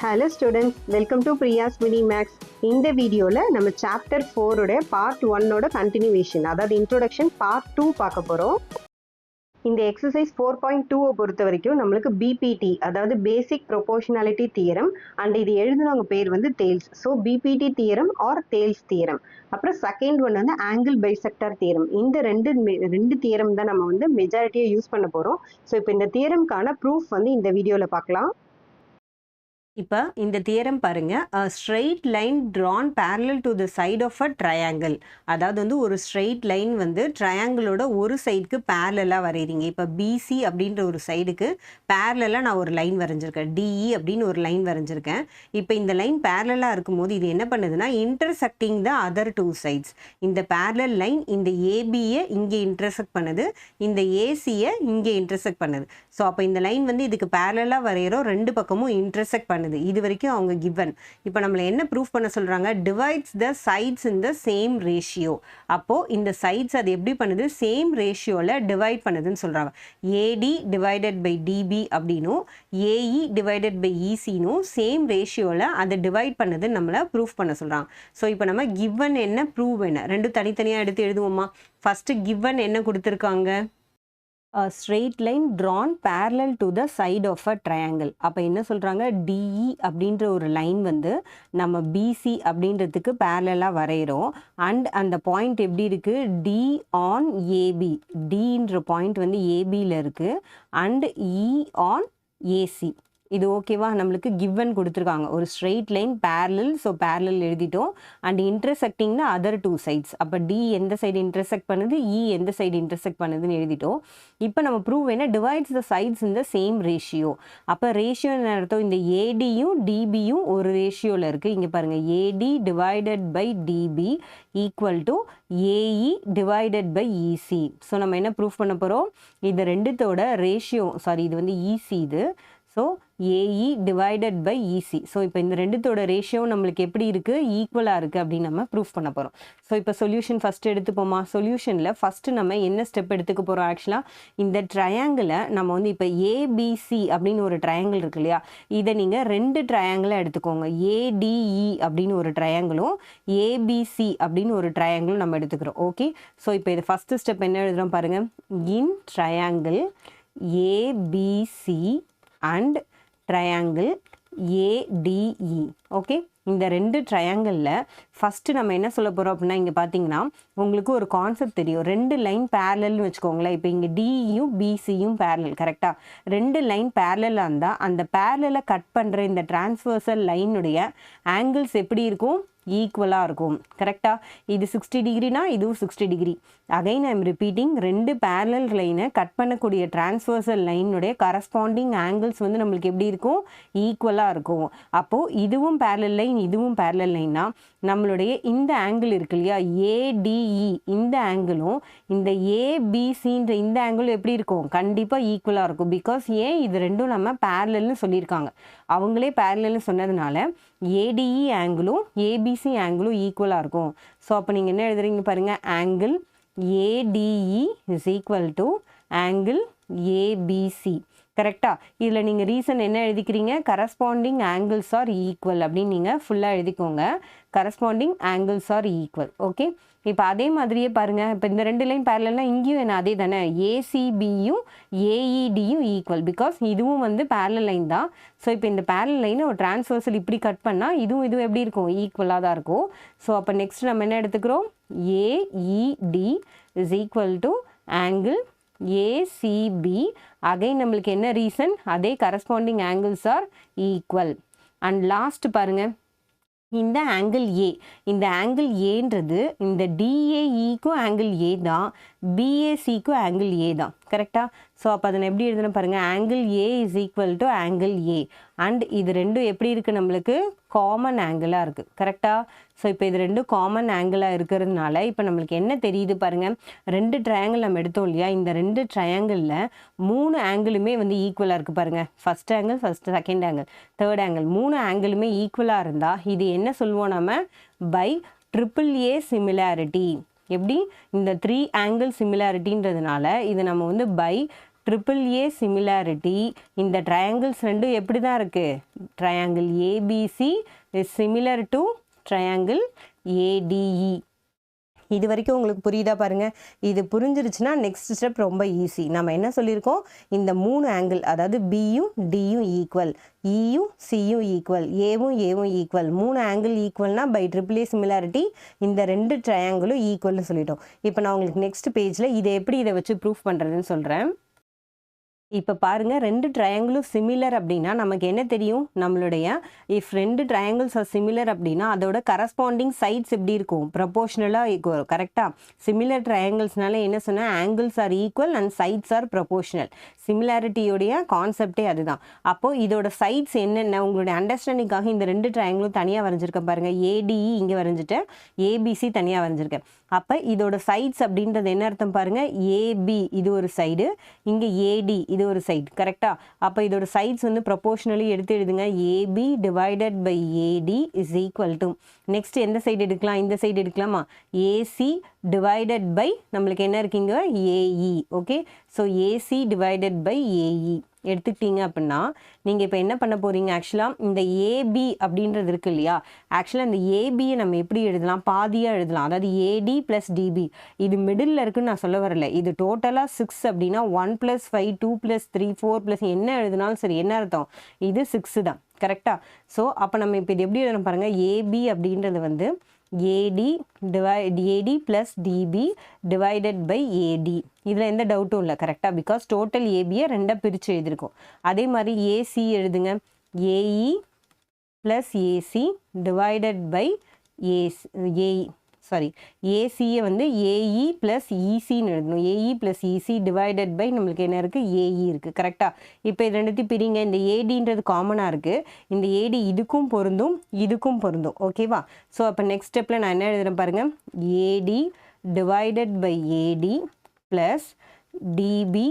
Hello students, welcome to Priya's Mini Max. இந்த வீடியோல நம்ம சாப்டர் 4 உடைய பார்ட் 1 ஓட கண்டினியூவேஷன், அதாவது இன்ட்ரோடக்ஷன் பார்ட் 2 பார்க்க போறோம். இந்த எக்ஸசைஸ் 4.2 பொறுத்த வரைக்கும் நம்மளுக்கு பிபிடி, அதாவது பேசிக் ப்ரொபோர்ஷனாலிட்டி தியரம், அண்ட் இது எழுதுனவங்க பேர் வந்து Thales. So BPT theorem or Thales theorem. அப்புறம் செகண்ட் ஒன் வந்து ஆங்கிள் பைசெக்டார் தியரம். இந்த ரெண்டு தியரம் தான் நம்ம வந்து மெஜாரிட்டியாக யூஸ் பண்ண போகிறோம். ஸோ இப்போ இந்த தியரம்கான ப்ரூஃப் வந்து இந்த வீடியோவில் பார்க்கலாம். இப்போ இந்த தியரம் பாருங்க, a straight line drawn parallel to the side of a triangle. அதாவது வந்து ஒரு ஸ்ட்ரெயிட் லைன் வந்து ட்ரையாங்கிளோட ஒரு சைடுக்கு பேரலாக வரைகிறீங்க. இப்போ பிசி அப்படின்ற ஒரு சைடுக்கு பேரலாக நான் ஒரு லைன் வரைஞ்சிருக்கேன், டிஇ அப்படின்னு ஒரு லைன் வரைஞ்சிருக்கேன். இப்போ இந்த லைன் பேரலாக இருக்கும்போது இது என்ன பண்ணுதுன்னா intersecting the other two sides. இந்த பேரலல் லைன் இந்த ஏபியை இங்கே இன்டர்செக்ட் பண்ணுது, இந்த ஏசியை இங்கே இன்டர்செக்ட் பண்ணுது. ஸோ அப்போ இந்த லைன் வந்து இதுக்கு பேரலாக வரைகிறோம், ரெண்டு பக்கமும் இன்டர்செக்ட் பண்ணுது. இது வரைக்கும் அவங்க கிவன். இப்போ நம்மளை என்ன ப்ரூஃப் பண்ண சொல்கிறாங்க, divides the sides in the same ratio. அப்போது இந்த சைட்ஸ் அது எப்படி பண்ணுது, சேம் ரேஷியோவில் டிவைட் பண்ணுதுன்னு சொல்கிறாங்க. ஏடி டிவைடட் பை டிபி அப்படின்னும் ஏஇ டிவைடட் பை இசினும் சேம் ரேஷியோவில் அதை டிவைட் பண்ணுதுன்னு நம்மளை ப்ரூஃப் பண்ண சொல்கிறாங்க. ஸோ இப்போ நம்ம கிவன் என்ன, ப்ரூவ் என்ன, ரெண்டும் தனித்தனியாக எடுத்து எழுதுவோமா. ஃபஸ்ட்டு கிவன் என்ன கொடுத்துருக்காங்க, a straight line drawn parallel to the side of a triangle. அப்போ என்ன சொல்கிறாங்க, டிஇ அப்படின்ற ஒரு லைன் வந்து நம்ம பிசி அப்படின்றதுக்கு பேரலாக வரைகிறோம். அண்ட் அந்த பாயிண்ட் எப்படி இருக்குது, டி ஆன் ஏபி. டின்ற பாயிண்ட் வந்து ஏபியில் இருக்குது. And E on AC. இது ஓகேவா, நம்மளுக்கு கிவன் கொடுத்துருக்காங்க. ஒரு straight line parallel, so parallel எழுதிட்டோம். அண்ட் இன்டர்செக்டிங்னா அதர் டூ சைட்ஸ். அப்போ டி எந்த சைடு இன்டர்செக்ட் பண்ணுது, இ எந்த சைடு இன்டர்செக்ட் பண்ணுதுன்னு எழுதிட்டோம். இப்போ நம்ம ப்ரூவ் என்ன, divides the sides in the same ratio. அப்போ ரேஷியோ என்ன அர்த்தம், இந்த ஏடியும் டிபியும் ஒரு ரேஷியோவில் இருக்குது. இங்கே பாருங்கள், AD divided by DB equal to AE divided by EC. So நம்ம என்ன ப்ரூஃப் பண்ண போகிறோம், இது ரெண்டுத்தோட ரேஷியோ, சாரி இது வந்து இசி இது. So AE divided by EC. So இப்போ இந்த ரெண்டுத்தோட ரேஷியோ நம்மளுக்கு எப்படி இருக்குது, ஈக்குவலாக இருக்குது அப்படின்னு நம்ம ப்ரூஃப் பண்ண போகிறோம். ஸோ இப்போ சொல்யூஷன் ஃபஸ்ட்டு எடுத்துப்போமா. சொல்யூஷனில் ஃபஸ்ட்டு நம்ம என்ன ஸ்டெப் எடுத்துக்க போகிறோம், ஆக்சுவலாக இந்த ட்ரையாங்கிளை நம்ம வந்து இப்போ ஏபிசி அப்படின்னு ஒரு ட்ரையாங்கிள் இருக்கு இல்லையா, இதை நீங்கள் ரெண்டு ட்ரையாங்கிளாக எடுத்துக்கோங்க. ஏடிஇ அப்படின்னு ஒரு ட்ரையாங்கிளும் ஏபிசி அப்படின்னு ஒரு ட்ரையாங்கிளும் நம்ம எடுத்துக்கிறோம். ஓகே, ஸோ இப்போ இது ஃபஸ்ட்டு ஸ்டெப் என்ன எழுதுகிறோம் பாருங்கள், இன் triangle ABC and triangle ADE. Okay, இந்த ரெண்டு ட்ரையாங்கிளில் ஃபஸ்ட்டு நம்ம என்ன சொல்ல போகிறோம் அப்படின்னா, இங்கே பார்த்தீங்கன்னா உங்களுக்கு ஒரு கான்செப்ட் தெரியும், ரெண்டு லைன் பேரலல்னு வச்சுக்கோங்களேன். இப்போ இங்கே டியும் பிசியும் பேரலல், கரெக்டாக ரெண்டு லைன் பேரலாக இருந்தால் அந்த பேரலை கட் பண்ணுற இந்த டிரான்ஸ்வர்சல் லைனுடைய ஆங்கிள்ஸ் எப்படி இருக்கும், ஈக்குவலாக இருக்கும். கரெக்டாக இது 60 டிகிரினா இதுவும் 60 degree. Again I am repeating, ரெண்டு பேரலல் லைனை கட் பண்ணக்கூடிய டிரான்ஸ்வர்சல் லைனுடைய கரஸ்பாண்டிங் ஆங்கிள்ஸ் வந்து நம்மளுக்கு எப்படி இருக்கும், ஈக்குவலாக இருக்கும். அப்போது இதுவும் பேரலல் லைன் இதுவும் பேரலல் லைன்னா நம்மளுடைய இந்த ஆங்கிள் இருக்கு இல்லையா, ஏடிஇ, இந்த ஆங்கிளும் இந்த ஏபிசின்ற இந்த ஆங்கிளும் எப்படி இருக்கும், கண்டிப்பாக ஈக்குவலாக இருக்கும். பிகாஸ் ஏன், இது ரெண்டும் நம்ம பேரலல்னு சொல்லியிருக்காங்க, அவங்களே பேரலல்னு சொன்னதுனால ஏடிஇ ஆங்கிளும் ஏபிசி ஆங்கிளும் ஈக்குவலாக இருக்கும். ஸோ அப்போ நீங்கள் என்ன எழுதுறீங்க பாருங்கள், angle ADE is equal to angle ABC. கரெக்டாக இதில் நீங்கள் ரீசன் என்ன எழுதிக்கிறீங்க, கரஸ்பாண்டிங் ஆங்கிள்ஸ் ஆர் ஈக்குவல் அப்படின்னு நீங்கள் ஃபுல்லாக எழுதிக்கோங்க. Corresponding angles are equal. Okay, இப்போ அதே மாதிரியே பாருங்கள், இப்போ இந்த ரெண்டு லைன் பேரலல்னா இங்கேயும் என்ன அதே தானே, ஏசிபியும் ஏஇடியும் ஈக்குவல். பிகாஸ் இதுவும் வந்து பேரலல் லைன் தான். ஸோ இப்போ இந்த பேரலல் லைனை ஒரு டிரான்ஸ்வர்சல் இப்படி கட் பண்ணால் இதுவும் எப்படி இருக்கும், ஈக்குவலாக தான் இருக்கும். ஸோ அப்போ நெக்ஸ்ட் நம்ம என்ன எடுத்துக்கிறோம், AED is equal to angle ACP. Again நம்மளுக்கு என்ன ரீசன், அதே corresponding angles are equal. And last பாருங்கள், இந்த ஆங்கிள் ஏ, இந்த ஆங்கிள் ஏன்றது இந்த டிஏஇக்கும் ஆங்கிள் ஏ தான், பிஏசிக்கும் ஆங்கிள் ஏ தான். கரெக்டாக, ஸோ அப்போ அதை எப்படி எழுதுனா பாருங்கள், angle A is equal to angle A. And இது ரெண்டும் எப்படி இருக்குது, நம்மளுக்கு காமன் ஆங்கிளாக இருக்குது. கரெக்டாக, ஸோ இப்போ இது ரெண்டும் காமன் ஆங்கிளாக இருக்கிறதுனால இப்போ நம்மளுக்கு என்ன தெரியுது பாருங்கள், ரெண்டு ட்ரையாங்கிள் நம்ம எடுத்தோம் இல்லையா, இந்த ரெண்டு ட்ரையாங்கிளில் மூணு ஆங்கிளுமே வந்து ஈக்குவலாக இருக்குது பாருங்கள். First angle, first second angle, third angle, மூணு ஆங்கிளுமே ஈக்குவலாக இருந்தால் இது என்ன சொல்லுவோம் நம்ம, பை ட்ரிபிள் ஏ சிமிலாரிட்டி. எப்படி, இந்த 3 ஆங்கிள் சிமிலாரிட்டின்றதுனால இது நம்ம வந்து பை ட்ரிபிள் ஏ சிமிலாரிட்டி இந்த ட்ரையாங்கிள்ஸ் ரெண்டும் எப்படி தான் இருக்குது, triangle ABC is similar to triangle ADE. இது வரைக்கும் உங்களுக்கு புரியுதா பாருங்கள். இது புரிஞ்சிருச்சுன்னா நெக்ஸ்ட் ஸ்டெப் ரொம்ப ஈஸி. நம்ம என்ன சொல்லியிருக்கோம், இந்த 3 ஆங்கிள் அதாவது பியும் டியும் ஈக்குவல், இயும் சியும் ஈக்குவல், ஏவும் ஈக்குவல், 3 ஆங்கிள் ஈக்குவல்னா பை ட்ரிபிள் ஏ சிமிலாரிட்டி இந்த 2 ட்ரையாங்கிளும் ஈக்குவல்னு சொல்லிட்டோம். இப்போ நான் உங்களுக்கு நெக்ஸ்ட் பேஜில் இதை எப்படி இதை வச்சு ப்ரூஃப் பண்ணுறதுன்னு சொல்கிறேன். இப்போ பாருங்கள், 2 ட்ரையாங்கிளும் சிமிலர் அப்படின்னா நமக்கு என்ன தெரியும், நம்மளுடைய இஃப் 2 ட்ரையாங்கிள்ஸ் ஆர் சிமிலர் அப்படின்னா அதோட கரஸ்பாண்டிங் சைட்ஸ் எப்படி இருக்கும், ப்ரொபோஷ்னலாக இருக்கும். கரெக்டாக சிமிலர் ட்ரையாங்கிள்ஸ்னால என்ன சொன்னால் angles are equal and sides are proportional. சிமிலாரிட்டியோடைய கான்செப்டே அதுதான். அப்போது இதோட சைட்ஸ் என்னென்ன உங்களுடைய அண்டர்ஸ்டாண்டிங்காக இந்த 2 ட்ரையாங்கிளும் தனியாக வரைஞ்சிருக்கேன் பாருங்கள். ஏடிஇ இங்கே வரைஞ்சிட்டேன், ஏபிசி தனியாக வரைஞ்சிருக்கேன். அப்போ இதோட சைட்ஸ் அப்படின்றது என்ன அர்த்தம் பாருங்கள், ஏபி இது ஒரு சைடு, இங்கே ஏடி இது ஒரு சைடு. கரெக்டாக அப்போ இதோட சைட்ஸ் வந்து ப்ரொபோஷ்னலி எடுத்து எழுதுங்க. AB divided by AD is equal to, next எந்த சைடு எடுக்கலாம், இந்த சைடு எடுக்கலாமா, ஏசி டிவைடட் பை நம்மளுக்கு என்ன இருக்குங்க AE. Okay, so AC divided by AE எடுத்துக்கிட்டீங்க அப்படின்னா நீங்கள் இப்போ என்ன பண்ண போகிறீங்க, ஆக்சுவலாக இந்த ஏபி அப்படின்றது இருக்கு இல்லையா, ஆக்சுவலாக இந்த ஏபியை நம்ம எப்படி எழுதலாம், பாதியாக எழுதலாம். அதாவது ஏடி ப்ளஸ் டிபி இது மிடில் இருக்குன்னு நான் சொல்ல வரல. இது டோட்டலாக 6 அப்படின்னா 1 + 5 2 + 3 4 + என்ன எழுதினாலும் சரி, என்ன அர்த்தம், இது 6 தான். கரெக்டாக. ஸோ அப்போ நம்ம இப்போ இது எப்படி எழுதணும் பாருங்கள், ஏபி அப்படின்றது வந்து AD plus DB divided by AD. இதில் எந்த டவுட்டும் இல்லை. கரெக்டாக, பிகாஸ் டோட்டல் ஏபியை 2 பிரித்து எழுதியிருக்கோம். அதே மாதிரி ஏசி எழுதுங்க, AE plus AC divided by AE. Sorry, ஏசியை வந்து ஏஇ ப்ளஸ் இசின்னு எழுதணும். AE plus EC divided by நம்மளுக்கு என்ன இருக்குது, ஏஇ இருக்குது. கரெக்டாக. இப்போ இது ரெண்டுத்தையும் பிரிங்க. இந்த ஏடின்றது காமனாக இருக்குது, இந்த ஏடி இதுக்கும் பொருந்தும் இதுக்கும் பொருந்தும். ஓகேவா. ஸோ அப்போ நெக்ஸ்ட் ஸ்டெப்பில் நான் என்ன எழுதுகிறேன் பாருங்கள், AD divided by AD plus DB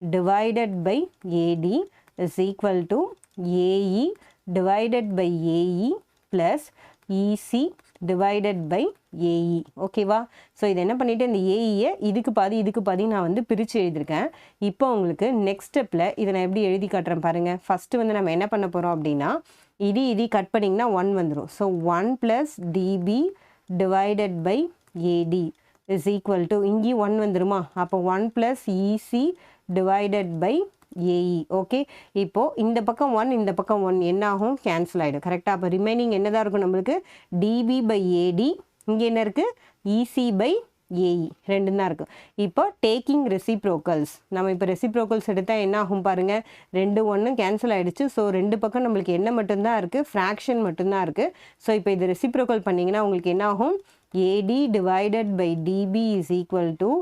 divided by AD is equal to AE divided by AE plus EC divided by AE. ஓகேவா. ஸோ இது என்ன பண்ணிவிட்டு இந்த ஏஇயை இதுக்கு பாதி நான் வந்து பிரித்து எழுதியிருக்கேன். இப்போ உங்களுக்கு நெக்ஸ்ட் ஸ்டெப்பில் இதை நான் எப்படி எழுதி காட்டுறேன் பாருங்கள். ஃபஸ்ட்டு வந்து நம்ம என்ன பண்ண போகிறோம் அப்படின்னா, இது கட் பண்ணிங்கன்னா 1 வந்துடும். So 1 + DB divided by AD is equal to, இங்கேயும் 1 வந்துடுமா, அப்போ 1 + EC divided by AE. Okay, இப்போது இந்த பக்கம் 1 இந்த பக்கம் 1 என்ன ஆகும், கேன்சல் ஆகிடும். கரெக்டாக. அப்போ ரிமைனிங் என்னதான் இருக்கும் நம்மளுக்கு, டிபி பை ஏடி, இங்கே என்ன இருக்குது, இசி பை ஏஇ, 2 தான் இருக்குது. இப்போ டேக்கிங் ரெசிப்ரோக்கல்ஸ், நம்ம இப்போ ரெசிப்ரோக்கல்ஸ் எடுத்தால் என்ன ஆகும் பாருங்கள், 2 1 கேன்சல் ஆகிடுச்சு. ஸோ 2 பக்கம் நம்மளுக்கு என்ன மட்டும்தான் இருக்குது, ஃப்ராக்ஷன் மட்டும்தான் இருக்குது. ஸோ இப்போ இது ரெசிப்ரோக்கல் பண்ணிங்கன்னா உங்களுக்கு என்ன ஆகும், AD divided by DB is equal to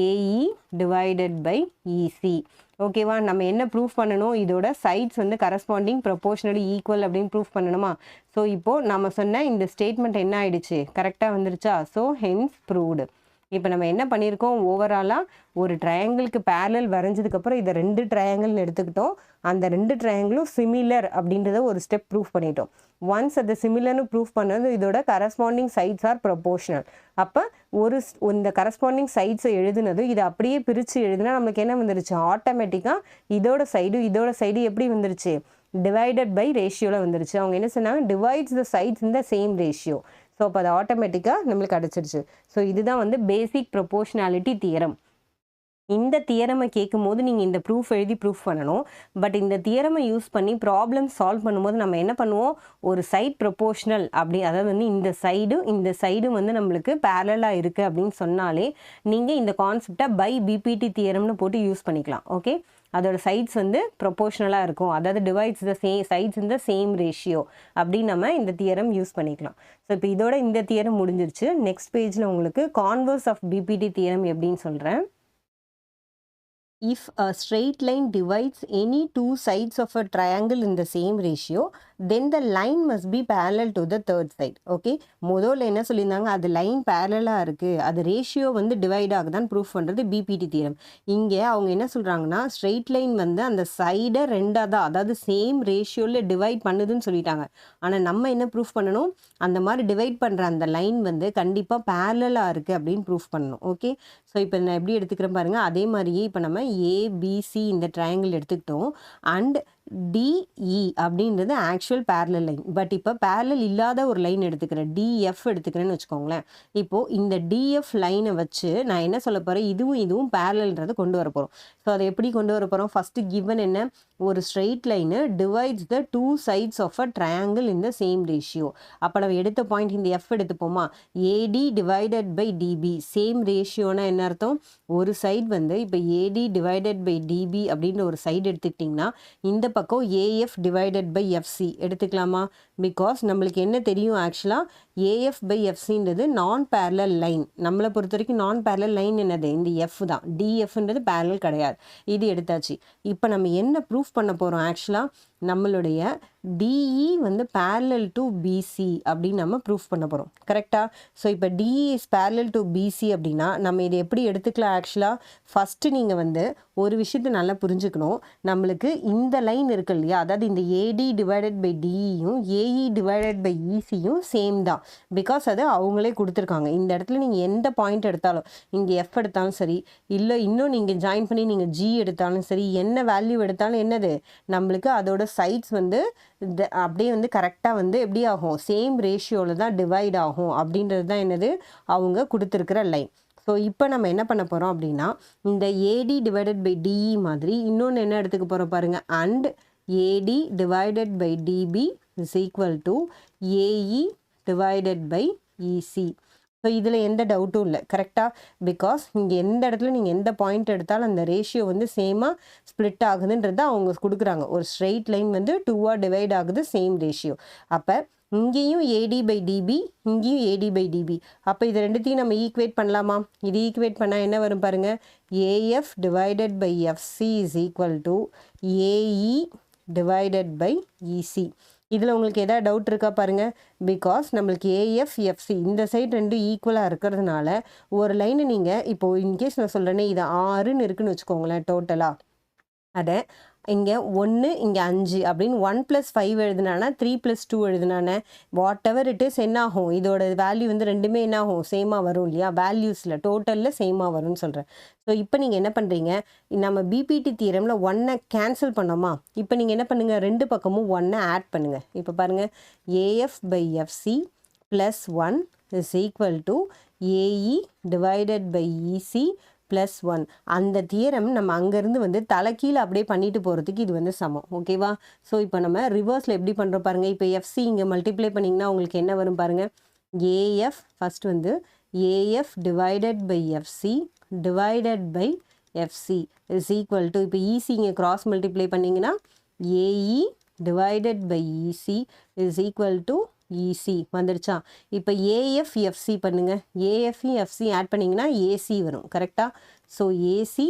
AE divided by EC. ஓகேவா. நம்ம என்ன ப்ரூஃப் பண்ணணும், இதோட சைட்ஸ் வந்து கரஸ்பாண்டிங் ப்ரொபோர்ஷனலி ஈக்குவல் அப்படின்னு ப்ரூஃப் பண்ணணுமா. ஸோ இப்போது நம்ம சொன்ன இந்த ஸ்டேட்மெண்ட் என்ன ஆயிடுச்சு, கரெக்டாக வந்துருச்சா. So hence proved. இப்போ நம்ம என்ன பண்ணியிருக்கோம், ஓவராலாக ஒரு ட்ரையாங்கிளுக்கு பேரலல் வரைஞ்சதுக்கப்புறம் இதை 2 ட்ரையாங்கிள்னு எடுத்துக்கிட்டோம். அந்த 2 ட்ரையாங்கிளும் சிமிலர் அப்படின்றத ஒரு ஸ்டெப் ப்ரூஃப் பண்ணிட்டோம். ஒன்ஸ் அது சிமிலர்னு ப்ரூஃப் பண்ணது இதோட கரஸ்பாண்டிங் சைட்ஸ் ஆர் ப்ரொபோர்ஷனல். அப்போ இந்த கரஸ்பாண்டிங் சைட்ஸை எழுதுனது இதை அப்படியே பிரித்து எழுதுனா நம்மளுக்கு என்ன வந்துருச்சு, ஆட்டோமேட்டிக்காக இதோட சைடு எப்படி வந்துருச்சு, டிவைடட் பை ரேஷியோவில் வந்துருச்சு. அவங்க என்ன சொன்னாங்க, divides the sides in the same ratio. So அப்போ அது ஆட்டோமேட்டிக்காக நம்மளுக்கு கிடச்சிருச்சு. ஸோ இதுதான் வந்து பேசிக் ப்ரொபோர்ஷனாலிட்டி தியரம். இந்த தியரமை கேட்கும் போது நீங்கள் இந்த ப்ரூஃப் எழுதி ப்ரூஃப் பண்ணணும். பட் இந்த தியரமை யூஸ் பண்ணி ப்ராப்ளம் சால்வ் பண்ணும்போது நம்ம என்ன பண்ணுவோம், ஒரு சைட் ப்ரொபோர்ஷனல் அப்படி, அதாவது வந்து இந்த சைடும் வந்து நம்மளுக்கு பேரலாக இருக்குது அப்படின்னு சொன்னாலே நீங்கள் இந்த கான்செப்டை பை பிபிடி தியரம்னு போட்டு யூஸ் பண்ணிக்கலாம். ஓகே, அதோட சைட்ஸ் வந்து ப்ரொபோர்ஷனலாக இருக்கும், அதாவது divides the sides in the same ratio அப்படின்னு நம்ம இந்த தியரம் யூஸ் பண்ணிக்கலாம். ஸோ இப்போ இதோட இந்த தியரம் முடிஞ்சிருச்சு. நெக்ஸ்ட் பேஜில் உங்களுக்கு கான்வர்ஸ் ஆஃப் பிபிடி தியரம் எப்படின்னு சொல்கிறேன். If a straight line divides any 2 sides of a triangle in the same ratio, then the line must be parallel to the third side. Okay, முதல்ல என்ன சொல்லியிருந்தாங்க, அது line பேரலாக இருக்குது, அது ரேஷியோ வந்து டிவைட் ஆகுதான்னு ப்ரூஃப் பண்ணுறது பிபிடி தியரம். இங்கே அவங்க என்ன சொல்கிறாங்கன்னா, ஸ்ட்ரெயிட் லைன் வந்து அந்த சைடை 2 தான், அதாவது சேம் ரேஷியோவில் டிவைட் பண்ணுதுன்னு சொல்லிட்டாங்க. ஆனால் நம்ம என்ன ப்ரூஃப் பண்ணணும், அந்த மாதிரி டிவைட் பண்ணுற அந்த லைன் வந்து கண்டிப்பாக பேரலாக இருக்குது அப்படின்னு ப்ரூஃப் பண்ணணும். ஓகே, ஸோ இப்போ நான் எப்படி எடுத்துக்கிறேன் பாருங்கள். அதே மாதிரியே இப்போ நம்ம ஏபிசி இந்த ட்ரையாங்கிள் எடுத்துக்கிட்டோம் அண்ட் டிஇ அப்படின்றது ஆக்சுவல் பேரலல் லைன். பட் இப்போ பேரலல் இல்லாத ஒரு லைன் எடுத்துக்கிறேன், டிஎஃப் எடுத்துக்கிறேன்னு வச்சுக்கோங்களேன். இப்போது இந்த டிஎஃப் லைனை வச்சு நான் என்ன சொல்ல போகிறேன், இதுவும் பேரலல்ன்றதை கொண்டு வர போகிறோம். ஸோ அதை எப்படி கொண்டு வர போகிறோம், ஃபஸ்ட்டு கிவன் என்ன, ஒரு straight line divides the two sides of a triangle in the same ratio. அப்போ நம்ம எடுத்த பாயிண்ட் இந்த எஃப் எடுத்துப்போமா, AD divided by DB same ரேஷியோனா என்ன அர்த்தம், ஒரு சைடு வந்து இப்போ ஏடி டிவைடட் பை டிபி அப்படின்ற ஒரு சைடு எடுத்துக்கிட்டிங்கன்னா இந்த பக்கம் ஏஎஃப் டிவைடட் பை எஃப்சி எடுத்துக்கலாமா, பிகாஸ் நம்மளுக்கு என்ன தெரியும், ஆக்சுவலாக ஏஎஃப் பை எஃப்சின்றது நான் பேரலல் லைன். நம்மளை பொறுத்த வரைக்கும் நான் பேரலல் லைன் என்னது, இந்த எஃப் தான், டிஎஃப்ன்றது பேரலல் கிடையாது. இது எடுத்தாச்சு. இப்போ நம்ம என்ன ப்ரூஃப் பண்ண போகிறோம், ஆக்சுவலாக நம்மளுடைய டிஇ வந்து பேரலல் டு பிசி அப்படின்னு நம்ம ப்ரூஃப் பண்ண போகிறோம். கரெக்டாக? ஸோ இப்போ DE is parallel to BC அப்படின்னா நம்ம இதை எப்படி எடுத்துக்கலாம், ஆக்சுவலாக ஃபஸ்ட்டு நீங்கள் வந்து ஒரு விஷயத்தை நல்லா புரிஞ்சுக்கணும். நம்மளுக்கு இந்த லைன் இருக்கு இல்லையா, அதாவது இந்த ஏடி டிவைடட் பை டிஇயும் ஏஇ டிவைடட் பை இசியும் சேம் தான், பிகாஸ் அது அவங்களே கொடுத்துருக்காங்க. இந்த இடத்துல நீங்கள் எந்த பாயிண்ட் எடுத்தாலும், இங்கே எஃப் எடுத்தாலும் சரி, இல்லை இன்னும் நீங்கள் ஜாயின் பண்ணி நீங்கள் ஜி எடுத்தாலும் சரி, என்ன வேல்யூ எடுத்தாலும் என்னது, நம்மளுக்கு அதோட சைட்ஸ் வந்து அப்படியே வந்து கரெக்டாக வந்து எப்படி ஆகும், சேம் ரேஷியோவில் தான் டிவைட் ஆகும் அப்படின்றது தான் என்னது அவங்க கொடுத்துருக்கிற லைன். ஸோ இப்போ நம்ம என்ன பண்ண போகிறோம் அப்படின்னா, இந்த ஏடி டிவைடட் பை டிஇ மாதிரி இன்னொன்று என்ன எடுத்துக்க போகிறோம் பாருங்கள், and AD divided by DB is equal to AE divided by EC. So இதில் எந்த டவுட்டும் இல்லை. கரெக்டாக? பிகாஸ் இங்கே எந்த இடத்துல நீங்கள் எந்த பாயிண்ட் எடுத்தாலும் அந்த ரேஷியோ வந்து சேமாக ஸ்ப்ளிட் ஆகுதுன்றது அவங்க கொடுக்குறாங்க. ஒரு ஸ்ட்ரெயிட் லைன் வந்து டூவாக டிவைட் ஆகுது, சேம் ரேஷியோ. அப்போ இங்கேயும் ஏடி பை டிபி, இங்கேயும் ஏடி பை டிபி. அப்போ இது ரெண்டுத்தையும் நம்ம ஈக்குவேட் பண்ணலாமா, இது ஈக்குவேட் பண்ணால் என்ன வரும் பாருங்கள், AF divided by FC is equal to AE divided by EC. இதில் உங்களுக்கு எதாவது டவுட் இருக்கா பாருங்கள், பிகாஸ் நம்மளுக்கு ஏஎஃப் எஃப்சி இந்த சைடு ரெண்டும் ஈக்குவலாக இருக்கிறதுனால ஒரு லைனை நீங்கள் இப்போது இன்கேஸ் நான் சொல்கிறேன்னே இது 6ன்னு இருக்குன்னு வச்சுக்கோங்களேன் டோட்டலாக, அதை இங்கே 1 இங்கே 5 அப்படின்னு 1 + 5 எழுதுனானா 3 + 2 எழுதுனானே வாட் எவர் இட் இஸ் என்ன ஆகும், இதோட வேல்யூ வந்து ரெண்டுமே என்ன ஆகும், சேமாக வரும் இல்லையா, வேல்யூஸில் டோட்டலில் சேமாக வரும்னு சொல்கிறேன். ஸோ இப்போ நீங்கள் என்ன பண்ணுறீங்க, நம்ம பிபிடி தியரமில் 1 கேன்சல் பண்ணோமா, இப்போ நீங்கள் என்ன பண்ணுங்கள், ரெண்டு பக்கமும் 1 ஆட் பண்ணுங்கள். இப்போ பாருங்கள், AF by FC plus 1 is equal to AE divided by EC plus 1. அந்த தியரம் நம்ம அங்கேருந்து வந்து தலைக்கீழே அப்படியே பண்ணிட்டு போகிறதுக்கு இது வந்து சமம். ஓகேவா? ஸோ இப்போ நம்ம ரிவர்ஸில் எப்படி பண்ணுறோம் பாருங்கள், இப்போ எஃப்சி இங்கே மல்டிப்ளை பண்ணிங்கன்னா உங்களுக்கு என்ன வரும் பாருங்கள், ஏஎஃப் ஃபஸ்ட் வந்து AF divided by FC divided by FC is equal to, இப்போ இசி இங்கே கிராஸ் மல்டிப்ளை பண்ணிங்கன்னா AE divided by EC is equal to EC வந்துடுச்சா. இப்போ ஏஎஃப் எஃப்சி பண்ணுங்கள், ஏஎஃப்இ எஃப்சி ஆட் பண்ணிங்கன்னா ஏசி வரும். கரெக்டாக? So AC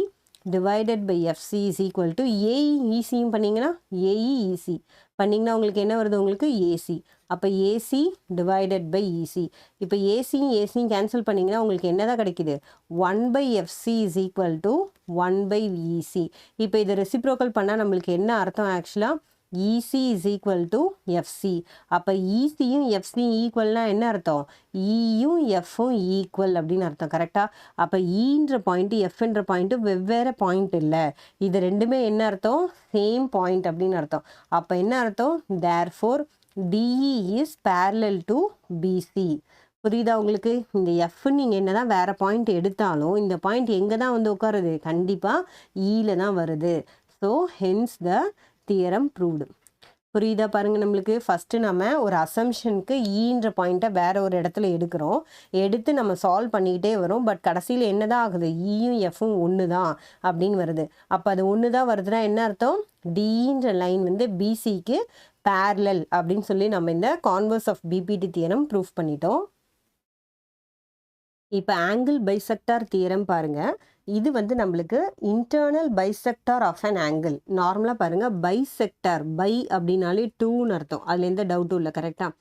divided by FC is equal to AE இசியும் பண்ணிங்கன்னா ஏஇ இசி பண்ணிங்கன்னா உங்களுக்கு என்ன வருது, உங்களுக்கு ஏசி. அப்போ ஏசி டிவைடட் பை இசி. இப்போ ஏசியும் கேன்சல் பண்ணிங்கன்னா உங்களுக்கு என்ன தான் கிடைக்குது, 1/FC is equal to 1/EC. இப்போ இதை ரெசிப்ரோக்கல் பண்ணால் நம்மளுக்கு என்ன அர்த்தம், ஆக்சுவலாக EC is equal to FC. அப்போ இசியும் எஃப்சியும் ஈக்குவல்னா என்ன அர்த்தம், இயும் எஃப்பும் ஈக்குவல் அப்படின்னு அர்த்தம். கரெக்டாக? அப்போ ஈன்ற பாயிண்ட்டு எஃப்ன்ற பாயிண்ட்டு வெவ்வேறு பாயிண்ட் இல்லை, இது ரெண்டுமே என்ன அர்த்தம், சேம் பாயிண்ட் அப்படின்னு அர்த்தம். அப்போ என்ன அர்த்தம், therefore DE is parallel to BC. புரியுதா உங்களுக்கு? இந்த எஃப்னு நீங்கள் என்ன தான் வேறு பாயிண்ட் எடுத்தாலும் இந்த பாயிண்ட் எங்கே தான் வந்து உட்காருது, கண்டிப்பாக ஈல தான் வருது. So hence the theorem proved. புரியுதா பாருங்கள்? நம்மளுக்கு ஃபஸ்ட்டு நம்ம ஒரு அசம்ஷனுக்கு ஈன்ற பாயிண்ட்டை வேறு ஒரு இடத்துல எடுத்து நம்ம சால்வ் பண்ணிக்கிட்டே வரோம். பட் கடைசியில் என்ன தான் ஆகுது, ஈயும் எஃப்பும் ஒன்று தான் அப்படின்னு வருது. அப்போ அது ஒன்று தான் வருதுன்னா என்ன அர்த்தம், டின்ற லைன் வந்து பிசிக்கு பேரலல் அப்படின்னு சொல்லி நம்ம இந்த converse of BPT theorem proof பண்ணிட்டோம். இப்போ ஆங்கிள் பைசெக்டார் தியரம் பாருங்கள், இது வந்து நம்மளுக்கு internal bisector of an angle. நார்மலாக பாருங்கள், பைசெக்டார் பை அப்படின்னாலே 2ன்னு அர்த்தம், அதில் எந்த டவுட்டும் இல்லை. கரெக்டாக?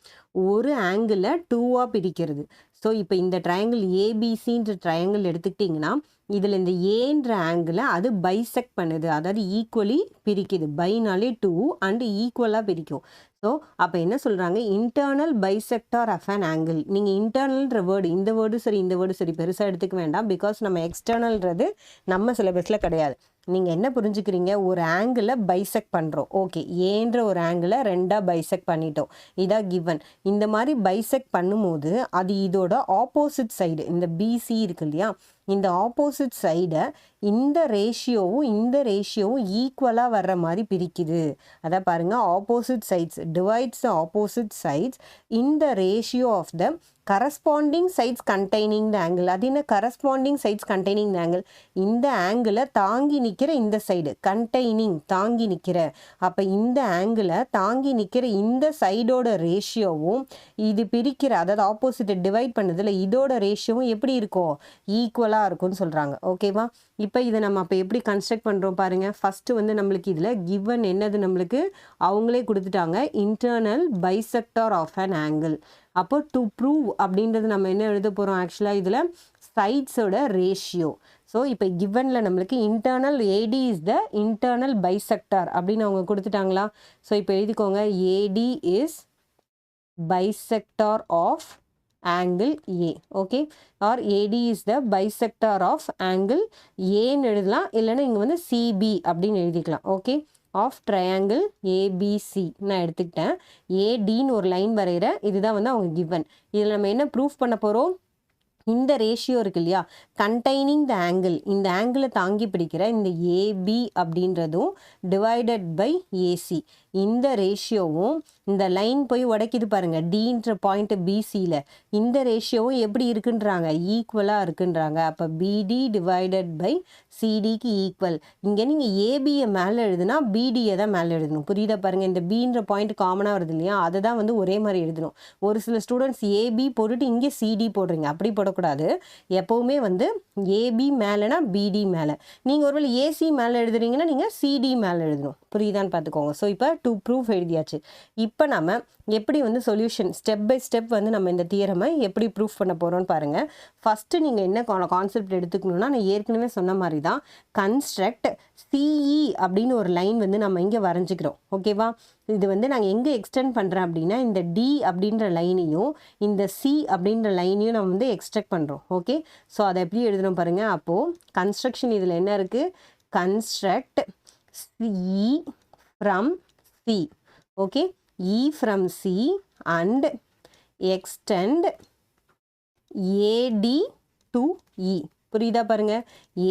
ஒரு ஆங்கிளை 2ஆக பிரிக்கிறது. ஸோ இப்போ இந்த ட்ரையாங்கிள் ஏபிசின்ற ட்ரையாங்கிள் எடுத்துக்கிட்டிங்கன்னா இதில் இந்த ஏன்ற ஆங்கிளை அது பைசெக்ட் பண்ணுது, அதாவது ஈக்குவலி பிரிக்குது. பைனாலே 2 அண்ட் ஈக்குவலாக பிரிக்கும். ஸோ அப்போ என்ன சொல்கிறாங்க, internal bisector of an angle. நீங்கள் இன்டர்னல்ன்ற வேர்டு, இந்த வேர்டு சரி இந்த வேர்டு சரி பெருசாக எடுத்துக்க வேண்டாம், பிகாஸ் நம்ம எக்ஸ்டர்னல்ன்றது நம்ம சிலபஸில் கிடையாது. நீங்கள் என்ன புரிஞ்சுக்கிறீங்க, ஒரு ஆங்கிளை பைசெக்ட் பண்ணுறோம். ஓகே, ஏன்ற ஒரு ஆங்கிளை ரெண்டாக பைசெக்ட் பண்ணிட்டோம், இதான் கிவன். இந்த மாதிரி பைசெக்ட் பண்ணும்போது அது இதோட ஆப்போசிட் சைடு, இந்த பிசி இருக்கு இல்லையா, இந்த ஆப்போசிட் சைடை இந்த ரேஷியோவும் ஈக்குவலாக வர்ற மாதிரி பிரிக்குது. அதான் பாருங்கள், opposite sides divides the opposite sides in the ratio of the corresponding sides containing the angle. அது என்ன corresponding sides containing the angle? இந்த ஆங்கிளை தாங்கி நிற்கிற இந்த சைடு, கண்டெய்னிங் தாங்கி நிற்கிற, அப்போ இந்த ஆங்கிளை தாங்கி நிற்கிற இந்த சைடோட ரேஷியோவும் இது பிரிக்கிற, அதாவது ஆப்போசிட்டை டிவைட் பண்ணதில் இதோட ரேஷியோவும் எப்படி இருக்கும், ஈக்குவலாக இருக்கும்னு சொல்கிறாங்க. ஓகேவா? இப்போ இதை நம்ம அப்போ எப்படி கன்ஸ்ட்ரக்ட் பண்ணுறோம் பாருங்கள். ஃபஸ்ட்டு வந்து நம்மளுக்கு இதில் கிவன் என்னது, நம்மளுக்கு அவங்களே கொடுத்துட்டாங்க, internal bisector of an angle. அப்போ டு ப்ரூவ் அப்படின்றது நம்ம என்ன எழுத போகிறோம், ஆக்சுவலாக இதில் சைட்ஸோட ரேஷியோ. ஸோ இப்போ கிவனில் நம்மளுக்கு internal AD is the internal bisector அப்படின்னு அவங்க கொடுத்துட்டாங்களா. ஸோ இப்போ எழுதிக்கோங்க, AD is bisector of angle A. Okay, or AD is the bisector of angle ஏன்னு எழுதலாம், இல்லைன்னா இங்கே வந்து சிபி அப்படின்னு எழுதிக்கலாம். ஓகே, ஆஃப் ட்ரையாங்கிள் ஏபிசி நான் எடுத்துக்கிட்டேன். ஏடின்னு ஒரு லைன் வரைகிறேன், இதுதான் வந்து அவங்க கிவன். இதில் நம்ம என்ன ப்ரூஃப் பண்ண போகிறோம், இந்த ரேஷியோ இருக்கு இல்லையா, கண்டெய்னிங் த ஆங்கிள், இந்த ஆங்கிளை தாங்கி பிடிக்கிற இந்த ஏபி அப்படின்றதும் டிவைடட் பை ஏசி, இந்த ரேஷியோவும் இந்த லைன் போய் உடைக்குது பாருங்கள் டின்ற பாயிண்ட் பிசியில், இந்த ரேஷியோவும் எப்படி இருக்குன்றாங்க, ஈக்குவலாக இருக்குன்றாங்க. அப்போ பிடி டிவைடட் பை சிடிக்கு ஈக்குவல். இங்கே நீங்கள் ஏபியை மேலே எழுதுனா பிடியை தான் மேலே எழுதணும். புரியுதா பாருங்கள், இந்த பின்ற பாயிண்ட் காமனாக வருது இல்லையா, அதை தான் வந்து ஒரே மாதிரி எழுதணும். ஒரு சில ஸ்டூடெண்ட்ஸ் ஏபி போட்டுட்டு இங்கே சிடி போடுறீங்க, அப்படி போடக்கூடாது. எப்போவுமே வந்து ஏபி மேலேனா பிடி மேலே, நீங்கள் ஒருவேளை ஏசி மேலே எழுதுறீங்கன்னா நீங்கள் சிடி மேலே எழுதணும். புரியுதான்னு பார்த்துக்கோங்க. ஸோ இப்போ டூ ப்ரூஃப் எழுதியாச்சு. இப்போ நம்ம எப்படி வந்து சொல்யூஷன் ஸ்டெப் பை ஸ்டெப் வந்து நம்ம இந்த தியரமை எப்படி ப்ரூஃப் பண்ண போகிறோம்னு பாருங்கள். ஃபஸ்ட்டு நீங்கள் என்ன கான்செப்ட் எடுத்துக்கணுன்னா, நான் ஏற்கனவே சொன்ன மாதிரி தான், கன்ஸ்ட்ரக்ட் சிஇ அப்படின்னு ஒரு லைன் வந்து நம்ம இங்கே வரைஞ்சிக்கிறோம். ஓகேவா? இது வந்து நாங்கள் எங்கே எக்ஸ்டெண்ட் பண்ணுறேன் அப்படின்னா, இந்த டி அப்படின்ற லைனையும் இந்த சி அப்படின்ற லைனையும் நம்ம வந்து எக்ஸ்ட்ரக்ட் பண்ணுறோம். ஓகே, ஸோ அதை எப்படி எழுதுகிறோம் பாருங்கள். அப்போது கன்ஸ்ட்ரக்ஷன் இதில் என்ன இருக்குது, construct E from C. Okay, E from C and extend AD to E. புரியுதா பாருங்க,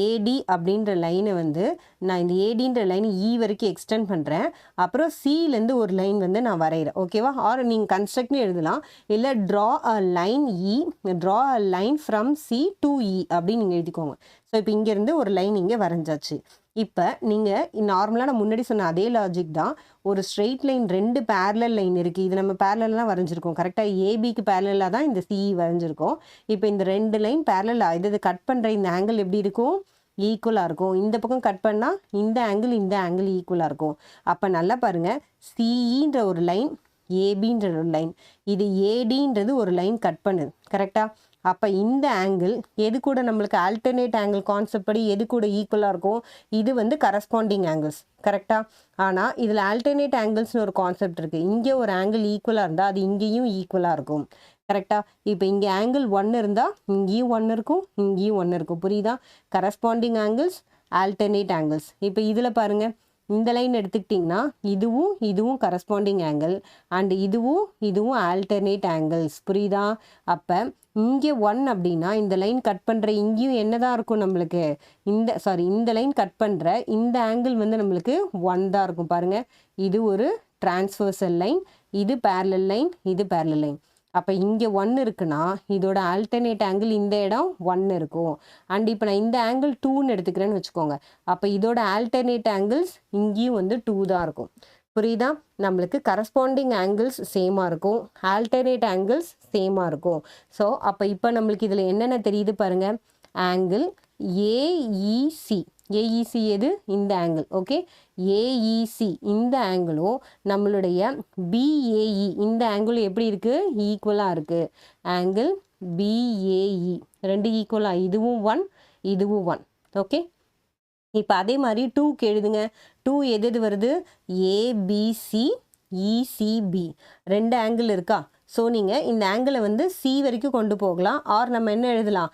ஏடி அப்படின்ற லைனை வந்து நான் இந்த ஏடின்ற லைன் இ வரைக்கும் எக்ஸ்டெண்ட் பண்ணுறேன், அப்புறம் சிலேருந்து ஒரு லைன் வந்து நான் வரைகிறேன். ஓகேவா? ஆர் நீங்கள் கன்ஸ்ட்ரக்ட்னு எழுதலாம், இல்லை draw a line E, draw a line from C to E அப்படின்னு நீங்கள் எழுதிக்கோங்க. ஸோ இப்போ இங்கேருந்து ஒரு லைன் இங்கே வரைஞ்சாச்சு. இப்போ நீங்கள் நார்மலாக நான் முன்னாடி சொன்ன அதே லாஜிக் தான், ஒரு ஸ்ட்ரெயிட் லைன் ரெண்டு பேரலல் லைன் இருக்குது, இது நம்ம பேரலாம் வரைஞ்சிருக்கோம் கரெக்டாக, ஏபிக்கு பேரலாக தான் இந்த சிஇ வரைஞ்சிருக்கோம். இப்போ இந்த ரெண்டு லைன் பேரலாக இது கட் பண்ணுற இந்த ஆங்கிள் எப்படி இருக்கும், ஈக்குவலாக இருக்கும். இந்த பக்கம் கட் பண்ணால் இந்த ஆங்கிள் ஈக்குவலாக இருக்கும். அப்போ நல்லா பாருங்கள், சிஇன்ற ஒரு லைன், ஏபின்ற ஒரு லைன், இது ஏடின்றது ஒரு லைன் கட் பண்ணுது கரெக்டாக. அப்போ இந்த ஆங்கிள் எது கூட நம்மளுக்கு ஆல்டர்னேட் ஆங்கிள் கான்செப்ட் படி எது கூட ஈக்குவலாக இருக்கும், இது வந்து கரஸ்பாண்டிங் ஆங்கிள்ஸ் கரெக்டாக. ஆனால் இதில் ஆல்டர்னேட் ஆங்கிள்ஸ்னு ஒரு கான்செப்ட் இருக்குது, இங்கே ஒரு ஆங்கிள் ஈக்குவலாக இருந்தால் அது இங்கேயும் ஈக்குவலாக இருக்கும் கரெக்டாக. இப்போ இங்கே ஆங்கிள் 1 இருந்தால் இங்கேயும் 1 இருக்கும், இங்கேயும் 1 இருக்கும். புரியுதா? Corresponding angles, alternate angles. இப்போ இதில் பாருங்கள், இந்த லைன் எடுத்துக்கிட்டிங்கன்னா இதுவும் கரஸ்பாண்டிங் ஆங்கிள் அண்ட் இதுவும் ஆல்டர்னேட் ஆங்கிள்ஸ். புரியுதா? அப்போ இங்கே 1 அப்படின்னா இந்த லைன் கட் பண்ணுற இங்கேயும் என்ன தான் இருக்கும் நம்மளுக்கு, இந்த லைன் கட் பண்ணுற இந்த ஆங்கிள் வந்து நம்மளுக்கு 1 தான் இருக்கும். பாருங்கள், இது ஒரு டிரான்ஸ்வர்சல் லைன், இது பேரலல் லைன், இது பேரலல் லைன். அப்போ இங்கே 1 இருக்குன்னா இதோட ஆல்டர்னேட் ஆங்கிள் இந்த இடம் 1 இருக்கும். அண்ட் இப்போ நான் இந்த ஆங்கிள் 2ன்னு எடுத்துக்கிறேன்னு வச்சுக்கோங்க, அப்போ இதோட ஆல்டர்னேட் ஆங்கிள்ஸ் இங்கேயும் வந்து 2 தான் இருக்கும். புரியுதா? நம்மளுக்கு கரஸ்பாண்டிங் ஆங்கிள்ஸ் சேமாக இருக்கும், ஆல்டர்னேட் ஆங்கிள்ஸ் சேமாக இருக்கும். ஸோ அப்போ இப்போ நம்மளுக்கு இதில் என்னென்ன தெரியுது பாருங்கள், ஆங்கிள் ஏஇசி, ஏஇசி எது, இந்த ஆங்கிள். ஓகே, ஏஇசி இந்த ஆங்கிளும் நம்மளுடைய பிஏஇ இந்த ஆங்கிளும் எப்படி இருக்குது, ஈக்குவலாக இருக்குது. ஆங்கிள் பிஏஇ ரெண்டு ஈக்குவலாக, இதுவும் 1 இதுவும் 1. ஓகே, இப்போ அதே மாதிரி 2க்கு எழுதுங்க. 2 எது வருது, ஏபிசி இசிபி ரெண்டு ஆங்கிள் இருக்கா, ஸோ நீங்கள் இந்த ஆங்கிளை வந்து சி வரைக்கும் கொண்டு போகலாம், ஆர் நம்ம என்ன எழுதலாம்,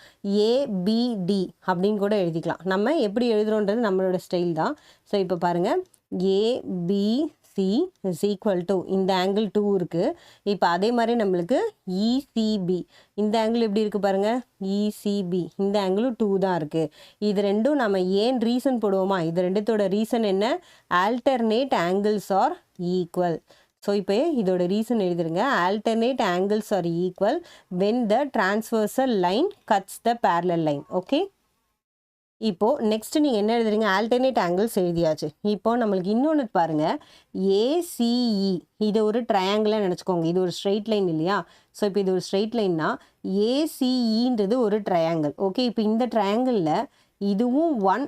ஏபிடி அப்படின்னு கூட எழுதிக்கலாம். நம்ம எப்படி எழுதுறோன்றது நம்மளோட ஸ்டைல் தான். ஸோ இப்போ பாருங்கள், ஏபிசி இஸ் ஈக்குவல் டு இந்த ஆங்கிள் 2 இருக்குது. இப்போ அதே மாதிரி நம்மளுக்கு இசிபி இந்த ஆங்கிள் எப்படி இருக்குது பாருங்கள், இசிபி இந்த ஆங்கிளும் 2 தான் இருக்குது. இது ரெண்டும் நம்ம ஏன் ரீசன் போடுவோமா, இது ரெண்டுத்தோட ரீசன் என்ன, alternate angles are equal. So இப்போ இதோட ரீசன் எழுதிருங்க, alternate angles are equal when the transversal line cuts the parallel line. Okay, இப்போது நெக்ஸ்ட் நீங்கள் என்ன எழுதுறீங்க, ஆல்டர்னேட் ஆங்கிள்ஸ் எழுதியாச்சு. இப்போ நம்மளுக்கு இன்னொன்று பாருங்கள், ஏசிஇ இது ஒரு ட்ரையாங்கிளாக நினச்சிக்கோங்க, இது ஒரு ஸ்ட்ரெயிட் லைன் இல்லையா. ஸோ இப்போ இது ஒரு ஸ்ட்ரெயிட் லைன்னா ஏசிஇன்றது ஒரு ட்ரையாங்கிள். ஓகே, இப்போ இந்த ட்ரையாங்கிளில் இதுவும் 1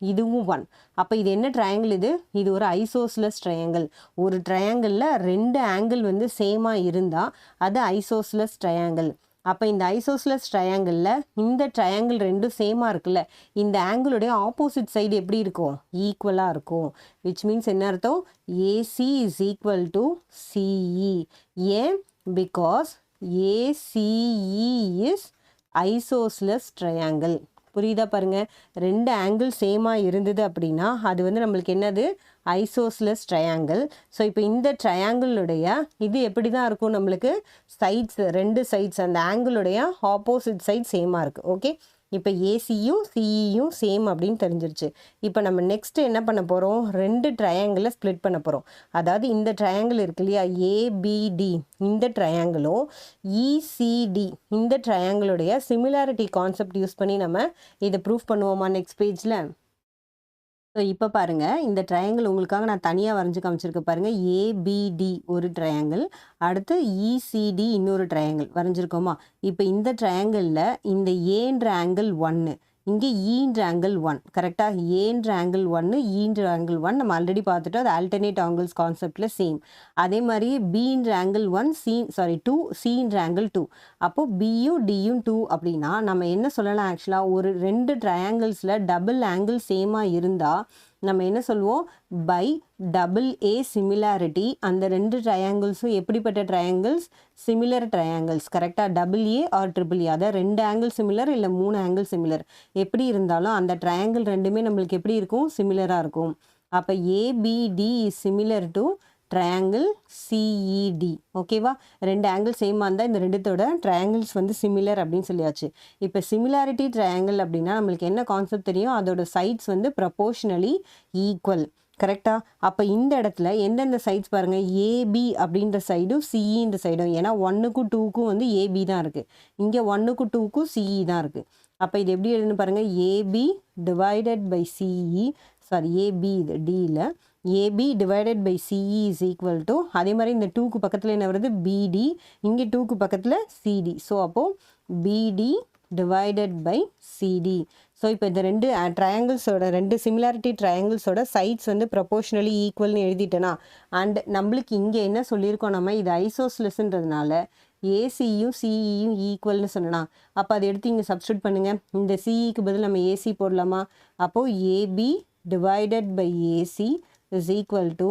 இதுவும் 1. அப்போ இது என்ன ட்ரையாங்கிள், இது ஒரு ஐசோஸ்லஸ் ட்ரையாங்கிள். ஒரு ட்ரையாங்கிளில் 2 ஆங்கிள் வந்து சேமாக இருந்தால் அது ஐசோஸ்லஸ் ட்ரையாங்கிள். அப்போ இந்த ஐசோஸ்லஸ் ட்ரையாங்கிளில் இந்த ட்ரையாங்கிள் ரெண்டும் சேமாக இருக்குல்ல, இந்த ஆங்கிளுடைய ஆப்போசிட் சைடு எப்படி இருக்கும், ஈக்குவலாக இருக்கும். விச் மீன்ஸ் என்ன அர்த்தம், AC is equal to CE. ஏன், because ACE is isosceles triangle. புரியுதா பாருங்கள், 2 ஆங்கிள் சேமாக இருந்தது அப்படின்னா அது வந்து நம்மளுக்கு என்னது, ஐசோஸ்லஸ் ட்ரையாங்கிள். ஸோ இப்போ இந்த ட்ரையாங்கிளுடைய இது எப்படி தான் இருக்கும், நம்மளுக்கு சைட்ஸ் 2 சைட்ஸ் அந்த ஆங்கிளுடைய ஆப்போசிட் சைட் சேமாக இருக்குது. ஓகே, இப்போ ஏசியும் சிஇயும் சேம் அப்படின்னு தெரிஞ்சிருச்சு. இப்போ நம்ம நெக்ஸ்ட்டு என்ன பண்ண போகிறோம், 2 ட்ரையாங்கிளை ஸ்ப்ளிட் பண்ண போகிறோம். அதாவது இந்த ட்ரையாங்கிள் இருக்கு இல்லையா, ஏபிடி இந்த ட்ரையாங்கிளும் இசிடி இந்த ட்ரையாங்கிளுடைய சிமிலாரிட்டி கான்செப்ட் யூஸ் பண்ணி நம்ம இதை ப்ரூஃப் பண்ணுவோமா நெக்ஸ்ட் பேஜில். ஸோ இப்போ பாருங்கள், இந்த ட்ரையாங்கிள் உங்களுக்காக நான் தனியாக வரைஞ்சி காமிச்சிருக்க பாருங்கள். ஏபிடி ஒரு ட்ரையாங்கிள், அடுத்து இசிடி இன்னொரு ட்ரையாங்கிள் வரைஞ்சிருக்கோமா. இப்போ இந்த ட்ரையாங்கிளில் இந்த ஏன்ற ஆங்கிள் 1, இங்கே ஈன்ற ஆங்கிள் 1, கரெக்டாக, ஏன்ற ஆங்கிள் 1 ஈன்ற ஆங்கிள் 1 நம்ம ஆல்ரெடி பார்த்துட்டோம், அது ஆல்டர்னேட் ஆங்கிள்ஸ் கான்செப்டில் சேம். அதே மாதிரி பின்ற ஆங்கிள் 1 2 சின்ற ஆங்கிள் 2. அப்போது பியும் டியும் 2 அப்படின்னா நம்ம என்ன சொல்லலாம், ஆக்சுவலாக ஒரு 2 ட்ரையாங்கிள்ஸில் டபுள் ஆங்கிள் சேமாக இருந்தால் நம்ம என்ன சொல்லுவோம், பை டபுள் ஏ சிமிலாரிட்டி அந்த 2 ட்ரையாங்கிள்ஸும் எப்படிப்பட்ட ட்ரையாங்கிள்ஸ், சிமிலர் ட்ரையாங்கிள்ஸ். கரெக்டாக, double A or triple A, அதாவது 2 ஆங்கிள் சிமிலர் இல்லை 3 ஆங்கிள் சிமிலர் எப்படி இருந்தாலும் அந்த ட்ரையாங்கிள் ரெண்டுமே நம்மளுக்கு எப்படி இருக்கும், சிமிலராக இருக்கும். அப்போ APD is similar to triangle CET. ஓகேவா, 2 ஆங்கிள் சேமாக இருந்தால் இந்த 2தோட ட்ரையாங்கிள்ஸ் வந்து சிமிலர் அப்படின்னு சொல்லியாச்சு. இப்போ சிமிலாரிட்டி ட்ரையாங்கிள் அப்படின்னா நம்மளுக்கு என்ன கான்செப்ட் தெரியும், அதோட சைட்ஸ் வந்து ப்ரப்போர்ஷனலி ஈக்குவல். கரெக்டாக, அப்போ இந்த இடத்துல எந்தெந்த சைட்ஸ் பாருங்கள், ஏபி அப்படின்ற சைடும் சிஇன்ற சைடும். ஏன்னா 1க்கும் 2க்கும் வந்து ஏபி தான் இருக்குது, இங்கே 1க்கும் 2க்கும் சிஇ தான் இருக்குது. அப்போ இது எப்படி எழுதுன்னு பாருங்கள், AB divided by CE, sorry AB இது டியில், AB divided by CE is equal to, அதே மாதிரி இந்த 2க்கு பக்கத்தில் என்ன வருது, பிடி, இங்கே 2க்கு பக்கத்தில் சிடி. ஸோ அப்போது பிடி டிவைடட் பை சிடி. ஸோ இப்போ இந்த 2 ட்ரையாங்கிள்ஸோட 2 சிமிலாரிட்டி ட்ரையாங்கிள்ஸோட சைட்ஸ் வந்து ப்ரப்போர்ஷனலி ஈக்குவல்னு எழுதிட்டேனா. அண்ட் நம்மளுக்கு இங்கே என்ன சொல்லியிருக்கோம், நம்ம இது ஐசோஸ்லெஸ்ன்றதுனால ஏசியும் சிஇயும் ஈக்குவல்னு சொன்னா. அப்போ அதை எடுத்து இங்கே சப்ஸ்டியூட் பண்ணுங்கள், இந்த சிஇக்கு பதில் நம்ம ஏசி போடலாமா. அப்போது AB divided by AC is equal to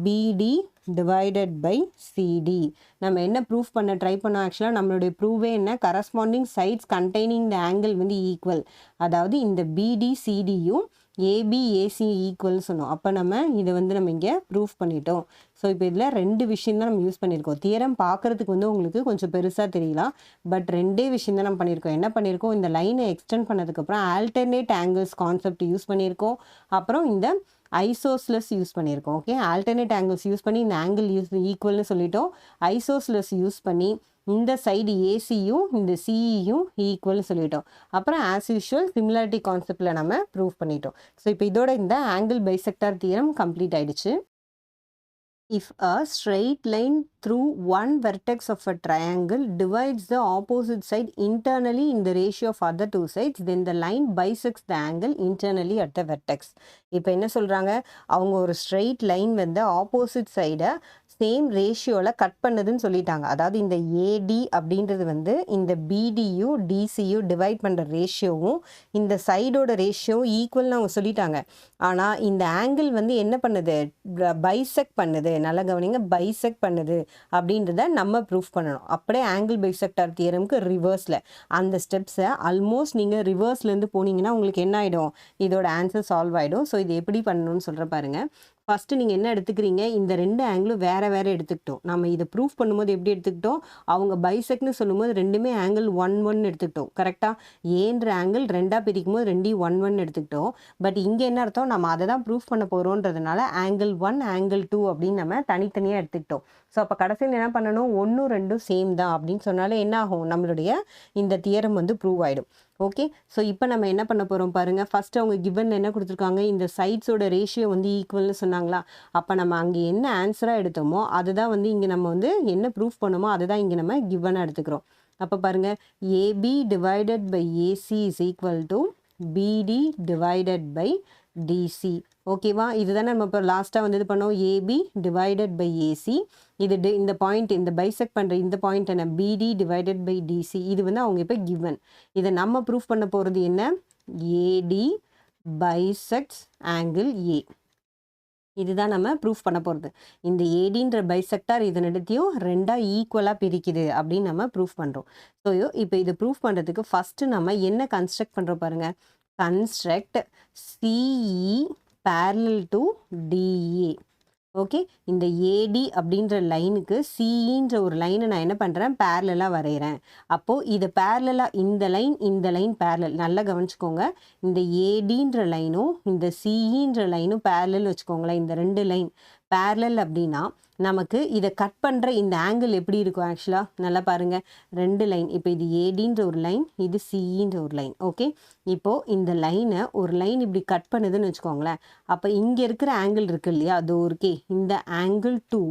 BD divided by CD. நம்ம என்ன ப்ரூஃப் பண்ண ட்ரை பண்ணோம், ஆக்சுவலாக நம்மளுடைய ப்ரூவே என்ன, corresponding sides containing the angle வந்து ஈக்குவல். அதாவது இந்த பிடி சிடியும் ஏபி ஏசி ஈக்குவல்னு சொன்னோம். அப்போ நம்ம இதை வந்து நம்ம இங்கே ப்ரூஃப் பண்ணிட்டோம். ஸோ இப்போ இதில் 2 விஷயம் தான் நம்ம யூஸ் பண்ணியிருக்கோம். தியரம் பார்க்குறதுக்கு வந்து உங்களுக்கு கொஞ்சம் பெருசாக தெரியலாம், பட் 2 விஷயம் தான் நம்ம பண்ணியிருக்கோம். என்ன பண்ணியிருக்கோம், இந்த லைனை எக்ஸ்டெண்ட் பண்ணதுக்கப்புறம் ஆல்டர்னேட் ஆங்கிள்ஸ் கான்செப்ட் யூஸ் பண்ணியிருக்கோம், அப்புறம் இந்த ஐசோஸ்லெஸ் யூஸ் பண்ணியிருக்கோம். ஓகே, ஆல்டர்னேட் ஆங்கிள்ஸ் யூஸ் பண்ணி இந்த ஆங்கிள் ஈக்குவல்னு சொல்லிட்டோம். ஐசோஸ்லெஸ் யூஸ் பண்ணி இந்த சைடு ஏசியும் இந்த சிஇயும் ஈக்குவல்னு சொல்லிட்டோம். அப்புறம் ஆஸ் யூஷுவல் சிமிலாரிட்டி கான்செப்டில் நம்ம ப்ரூவ் பண்ணிட்டோம். ஸோ இப்போ இதோட இந்த ஆங்கிள் பைசெக்டார் தியரம் கம்ப்ளீட் ஆயிடுச்சு. If a straight line through one vertex of a triangle divides the opposite side internally in the ratio of other two sides, then the line bisects the angle internally at the vertex. இப்போ என்ன சொல்கிறாங்க, அவங்க ஒரு straight line வந்து opposite சைடை same ரேஷியோவில் cut பண்ணதுன்னு சொல்லிட்டாங்க. அதாவது இந்த ஏடி அப்படின்றது வந்து இந்த பிடியும் டிசியும் டிவைட் பண்ணுற ரேஷியோவும் இந்த சைடோட ரேஷியோவும் ஈக்குவல்னு அவங்க சொல்லிட்டாங்க. ஆனால் இந்த ஆங்கிள் வந்து என்ன பண்ணுது, பைசெக்ட் பண்ணுது. நல்லா கவனிங்க, பைசெக்ட் பண்ணுது அப்படின்றத நம்ம ப்ரூஃப் பண்ணணும். அப்படியே ஆங்கிள் பைசெக்டார் தியரம்க்கு ரிவர்ஸில் அந்த ஸ்டெப்ஸை ஆல்மோஸ்ட் நீங்கள் ரிவர்ஸ்லேருந்து போனீங்கன்னா உங்களுக்கு என்ன ஆகிடும், இதோட ஆன்சர் சால்வ் ஆகிடும். ஸோ இது எப்படி பண்ணணும்னு சொல்கிற பாருங்க. ஃபஸ்ட்டு நீங்கள் என்ன எடுத்துக்கிறீங்க, இந்த ரெண்டு ஆங்கிளும் வேறு வேறு எடுத்துக்கிட்டோம். நம்ம இதை ப்ரூஃப் பண்ணும்போது எப்படி எடுத்துக்கிட்டோம், அவங்க பைசெக்ட்னு சொல்லும்போது ரெண்டுமே ஆங்கிள் 1 எடுத்துக்கிட்டோம். கரெக்டாக ஏன்ற ஆங்கிள் ரெண்டாக பிரிக்கும் போது ரெண்டையும் 1 எடுத்துக்கிட்டோம். பட் இங்கே என்ன அர்த்தம், நம்ம அதை தான் ப்ரூஃப் பண்ண போகிறோன்றதுனால ஆங்கிள் 1 ஆங்கிள் 2 அப்படின்னு நம்ம தனித்தனியாக எடுத்துக்கிட்டோம். ஸோ அப்போ கடைசியில் என்ன பண்ணணும், 1 2 சேம் தான் அப்படின்னு சொன்னாலே என்ன ஆகும், நம்மளுடைய இந்த தியரம் வந்து ப்ரூவ் ஆகிடும். ஓகே, ஸோ இப்போ நம்ம என்ன பண்ண போகிறோம் பாருங்கள். ஃபஸ்ட்டு அவங்க கிவன் என்ன கொடுத்துருக்காங்க, இந்த சைட்ஸோட ரேஷியோ வந்து ஈக்குவல்னு சொன்னாங்களா. அப்போ நம்ம அங்கே என்ன ஆன்சராக எடுத்தோமோ அதுதான் வந்து இங்கே நம்ம வந்து என்ன ப்ரூஃப் பண்ணோமோ அதுதான் இங்கே நம்ம கிவனாக எடுத்துக்கிறோம். அப்போ பாருங்கள், AB divided by AC is equal to BD divided by DC. ஓகேவா, இதுதானே நம்ம இப்போ லாஸ்ட்டாக வந்து இது பண்ணோம், ஏபி டிவைடட் பை ஏசி. இது இந்த பாயிண்ட், இந்த பைசெக்ட் பண்ணுற இந்த பாயிண்ட் என்ன, பிடி டிவைடட் பை டிசி. இது வந்து அவங்க இப்போ கிவன். இதை நம்ம ப்ரூஃப் பண்ண போகிறது என்ன, ஏடி பைசெக்ட்ஸ் ஆங்கிள் ஏ. இதுதான் நம்ம ப்ரூஃப் பண்ண போகிறது. இந்த ஏடின்ற பைசெக்டார் இதனிடத்தையும் ரெண்டாக ஈக்குவலாக பிரிக்குது அப்படின்னு நம்ம ப்ரூஃப் பண்ணுறோம். ஸோ இப்போ இது ப்ரூஃப் பண்ணுறதுக்கு ஃபஸ்ட்டு நம்ம என்ன கன்ஸ்ட்ரக்ட் பண்ணுறோம் பாருங்கள், construct CE parallel to DA. Okay, இந்த ஏடி அப்படின்ற லைனுக்கு சிஇன்ற ஒரு லைனை நான் என்ன பண்ணுறேன், பேரலாக வரைகிறேன். அப்போது இது பேரலாக இந்த லைன் பேரலல். நல்லா கவனிச்சுக்கோங்க, இந்த ஏடின்ற லைனும் இந்த சிஇன்ற லைனும் பேரலல் வச்சுக்கோங்களேன். இந்த ரெண்டு லைன் பேரலல் அப்படின்னா நமக்கு இதை கட் பண்ணுற இந்த ஆங்கிள் எப்படி இருக்கும், ஆக்சுவலாக நல்லா பாருங்கள், ரெண்டு லைன். இப்போ இது ஏடின்ற ஒரு லைன், இது சிஇன்ற ஒரு லைன். ஓகே, இப்போது இந்த லைனை ஒரு லைன் இப்படி கட் பண்ணுதுன்னு வச்சுக்கோங்களேன். அப்போ இங்கே இருக்கிற ஆங்கிள் இருக்குது இல்லையா, அது ஓகே. இந்த ஆங்கிள் 2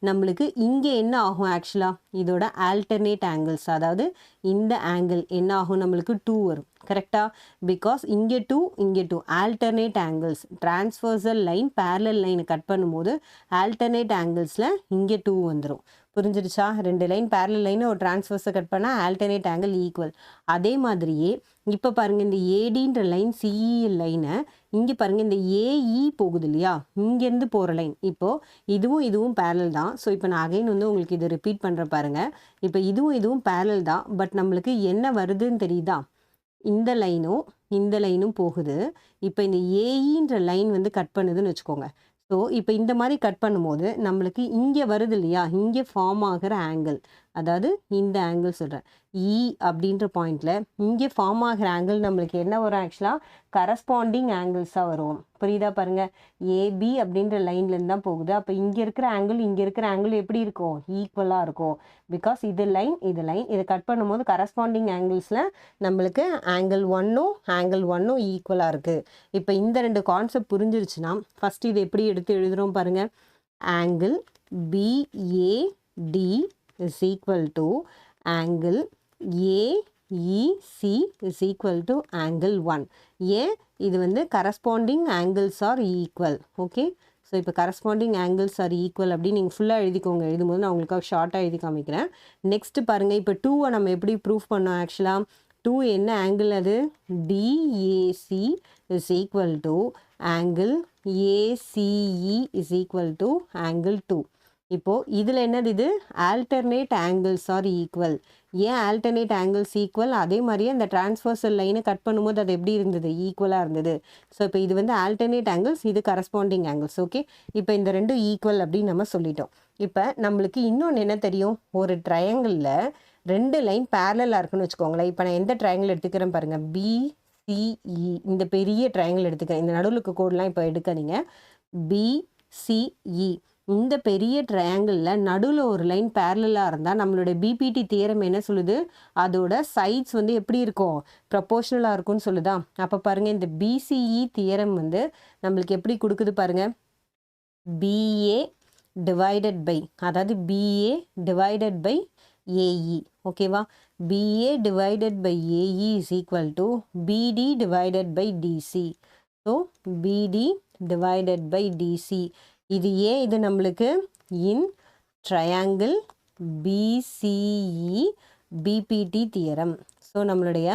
நம்மளுக்கு இங்கே என்ன ஆகும், ஆக்சுவலாக இதோட ஆல்டர்னேட் ஆங்கிள்ஸ். அதாவது இந்த ஆங்கிள் என்ன ஆகும், நம்மளுக்கு 2 வரும். கரெக்டாக, பிகாஸ் இங்கே 2 alternate angles. Transversal line parallel லைனை கட் பண்ணும்போது ஆல்டர்னேட் ஆங்கிள்ஸில் இங்கே 2 வந்துடும். புரிஞ்சிருச்சா, ரெண்டு லைன் பேரலல் லைனை ஒரு டிரான்ஸ்வர்ஸை கட் பண்ணால் ஆல்டர்னேட் ஆங்கிள் ஈக்குவல். அதே மாதிரியே இப்போ பாருங்கள், இந்த ஏடின்ற லைன் சிஇ லைனை இங்கே பாருங்கள், இந்த ஏஇ போகுது இல்லையா, இங்கேருந்து போகிற லைன். இப்போது இதுவும் பேரலல் தான். ஸோ இப்போ நான் அகைன் வந்து உங்களுக்கு இதை ரிப்பீட் பண்ணுற பாருங்கள். இப்போ இதுவும் பேரலல் தான். பட் நம்மளுக்கு என்ன வருதுன்னு தெரியுதா, இந்த லைனும் போகுது. இப்போ இந்த ஏஇன்ற லைன் வந்து கட் பண்ணுதுன்னு வச்சுக்கோங்க. ஸோ இப்போ இந்த மாதிரி கட் பண்ணும்போது நம்மளுக்கு இங்கே வருது இல்லையா, இங்கே ஃபார்ம் ஆகிற ஆங்கிள், அதாவது இந்த ஆங்கிள் சொல்கிறேன், இ அப்படின்ற பாயிண்டில் இங்கே ஃபார்ம் ஆகிற ஆங்கிள் நம்மளுக்கு என்ன வரும், ஆக்சுவலாக கரஸ்பாண்டிங் ஆங்கிள்ஸாக வரும். புரியுதா பாருங்கள், ஏபி அப்படின்ற லைன்லேருந்து தான் போகுது. அப்போ இங்கே இருக்கிற ஆங்கிள் எப்படி இருக்கும், ஈக்குவலாக இருக்கும். பிகாஸ் இது லைன் இதை கட் பண்ணும்போது கரஸ்பாண்டிங் ஆங்கிள்ஸில் நம்மளுக்கு ஆங்கிள் 1 ஈக்குவலாக இருக்குது. இப்போ இந்த ரெண்டு கான்செப்ட் புரிஞ்சிருச்சுன்னா ஃபஸ்ட்டு இது எப்படி எடுத்து எழுதுகிறோம் பாருங்கள். Angle PAT is equal to angle AEC is equal to angle 1. ஏன், இது வந்து corresponding angles are equal. Okay, so இப்போ corresponding angles are equal அப்படின்னு நீங்கள் ஃபுல்லாக எழுதிக்கோங்க. எழுதும்போது நான் உங்களுக்காக ஷார்ட்டாக எழுதி காமிக்கிறேன். நெக்ஸ்ட்டு பாருங்கள், இப்போ 2 நம்ம எப்படி ப்ரூஃப் பண்ணோம், ஆக்சுவலாக 2 என்ன ஆங்கிள், அது DAC is equal to angle ACE is equal to angle 2. இப்போது இதில் என்னது, இது ஆல்டர்னேட் ஆங்கிள்ஸ் ஆர் ஈக்குவல். ஏன் ஆல்டர்னேட் ஆங்கிள்ஸ் ஈக்குவல், அதே மாதிரியே அந்த டிரான்ஸ்வர்சல் லைனை கட் பண்ணும்போது அது எப்படி இருந்தது, ஈக்குவலாக இருந்தது. ஸோ இப்போ இது வந்து ஆல்டர்னேட் ஆங்கிள்ஸ், இது கரஸ்பாண்டிங் ஆங்கிள்ஸ். ஓகே, இப்போ இந்த ரெண்டும் ஈக்குவல் அப்படின்னு நம்ம சொல்லிட்டோம். இப்போ நம்மளுக்கு இன்னொன்று என்ன தெரியும், ஒரு ட்ரையாங்கிளில் ரெண்டு லைன் பேரலாக இருக்குன்னு வச்சுக்கோங்களேன். இப்போ நான் எந்த ட்ரையாங்கிள் எடுத்துக்கிறேன் பாருங்கள், பிசிஇ, இந்த பெரிய ட்ரையாங்கிள் எடுத்துக்கிறேன். இந்த நடுவுக்கு கோடெலாம் இப்போ எடுக்காதீங்க. பிசிஇ இந்த பெரிய ட்ரையாங்கிளில் நடுவில் ஒரு லைன் பேரலாக இருந்தால் நம்மளோட பிபிடி தியரம் என்ன சொல்லுது, அதோட சைட்ஸ் வந்து எப்படி இருக்கும், ப்ரப்போர்ஷனலாக இருக்கும்னு சொல்லுதா. அப்போ பாருங்கள், இந்த பிசிஇ தியரம் வந்து நம்மளுக்கு எப்படி கொடுக்குது பாருங்கள், பிஏ டிவைடட் பை, அதாவது பிஏ டிவைடட் பை ஏஇ. ஓகேவா, BA divided by AE is equal to BD divided by DC. So BD divided by DC. இது ஏன், இது நம்மளுக்கு in triangle BCE BPT theorem. So நம்மளுடைய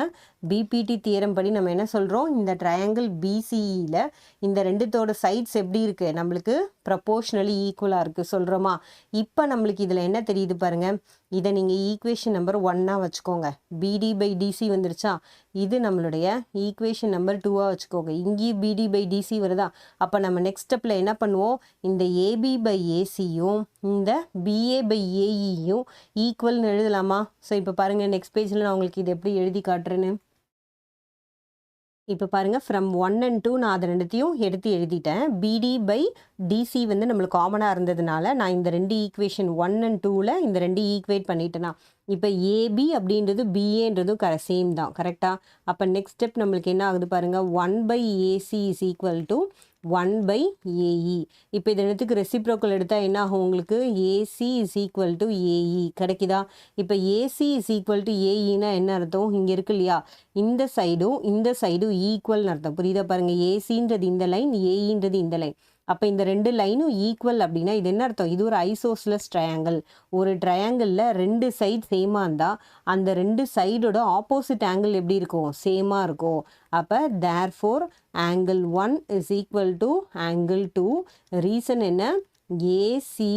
பிபிடி தியரம் படி நம்ம என்ன சொல்கிறோம், இந்த ட்ரையாங்கிள் பிசிஇயில் இந்த ரெண்டுத்தோட சைட்ஸ் எப்படி இருக்குது, நம்மளுக்கு ப்ரப்போர்ஷ்னலி ஈக்குவலாக இருக்குது சொல்கிறோமா. இப்போ நம்மளுக்கு இதில் என்ன தெரியுது பாருங்கள், இதை நீங்கள் ஈக்குவேஷன் நம்பர் 1 வச்சுக்கோங்க. பிடி பை டிசி வந்துருச்சா, இது நம்மளுடைய ஈக்குவேஷன் நம்பர் 2 வச்சுக்கோங்க. இங்கேயும் பிடி பை டிசி வருதா, அப்போ நம்ம நெக்ஸ்ட் ஸ்டெப்பில் என்ன பண்ணுவோம், இந்த ஏபி பை ஏசியும் இந்த பிஏ பை ஏஇயும் ஈக்குவல்னு எழுதலாமா. ஸோ இப்போ பாருங்கள் நெக்ஸ்ட் பேஜில் நான் உங்களுக்கு இது எப்படி எழுதி காட்டுறேன்னு. இப்போ பாருங்கள் ஃப்ரம் 1 and 2 நான் அதை ரெண்டுத்தையும் எடுத்து எழுதிட்டேன். பிடி பை டிசி வந்து நம்மளுக்கு காமனாக இருந்ததுனால நான் இந்த ரெண்டு ஈக்குவேஷன் 1 and 2ல் இந்த ரெண்டு ஈக்குவேட் பண்ணிட்டேன்னா, இப்போ ஏபி அப்படின்றது பிஏன்றதும் சேம் தான் கரெக்டாக. அப்போ நெக்ஸ்ட் ஸ்டெப் நம்மளுக்கு என்ன ஆகுது பாருங்கள், 1 by AC is equal to 1 by AE. இப்போ இது ரெண்டுத்துக்கு ரெசிப்ரோக்கல் எடுத்தால் என்ன ஆகும் உங்களுக்கு, AC is equal to AE கிடைக்குதா. இப்போ ஏசி இஸ் ஈக்குவல் டு ஏஇனா என்ன அர்த்தம், இங்கே இருக்கு இல்லையா, இந்த சைடும் ஈக்குவல்னு அர்த்தம். புரியுதா பாருங்கள், ஏசின்றது இந்த லைன், ஏஇன்றது இந்த லைன். அப்போ இந்த ரெண்டு லைனும் ஈக்குவல் அப்படின்னா இது என்ன அர்த்தம், இது ஒரு ஐசோஸ்லஸ் ட்ரையாங்கிள். ஒரு ட்ரையாங்கிளில் ரெண்டு சைடு சேமாக இருந்தால் அந்த ரெண்டு சைடோட ஆப்போசிட் ஆங்கிள் எப்படி இருக்கும், சேமாக இருக்கும். அப்போ therefore angle 1 is equal to angle 2. Reason என்ன, ACE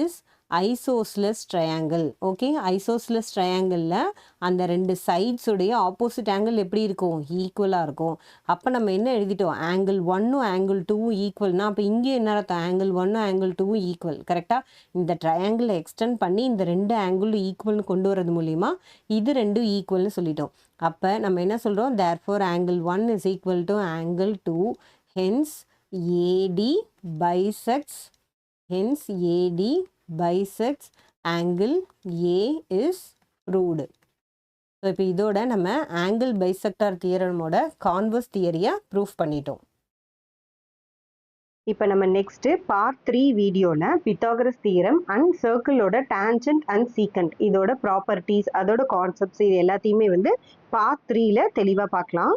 is isosceles triangle. Okay, isosceles ட்ரையாங்கிளில் அந்த ரெண்டு சைட்ஸுடைய ஆப்போசிட் ஆங்கிள் எப்படி இருக்கும், ஈக்குவலாக இருக்கும். அப்போ நம்ம என்ன எழுதிட்டோம், ஆங்கிள் 1 ஆங்கிள் 2 ஈக்குவல்னா அப்போ இங்கே என்ன அர்த்தம், ஆங்கிள் 1 ஆங்கிள் 2 ஈக்குவல். கரெக்டாக இந்த ட்ரையாங்கிளை எக்ஸ்டெண்ட் பண்ணி இந்த ரெண்டு ஆங்கிளும் ஈக்குவல்னு கொண்டு வரது மூலிமா இது ரெண்டும் ஈக்குவல்னு சொல்லிட்டோம். அப்போ நம்ம என்ன சொல்கிறோம், therefore angle 1 is equal to angle 2, hence AD bisects angle A is proved. So இப்போ இதோட நம்ம ஆங்கிள் பைசெக்டார் தியரமோட கான்வர்ஸ் தியரியை ப்ரூஃப் பண்ணிட்டோம். இப்போ நம்ம நெக்ஸ்ட்டு பார்ட் 3 வீடியோவில் பித்தாகரஸ் தியரம் அண்ட் சர்க்கிளோட டான்ஜென்ட் அண்ட் சீக்கண்ட் இதோட ப்ராப்பர்ட்டிஸ் அதோட கான்செப்ட்ஸ் இது எல்லாத்தையுமே வந்து பார்ட் 3ல தெளிவாக பார்க்கலாம்.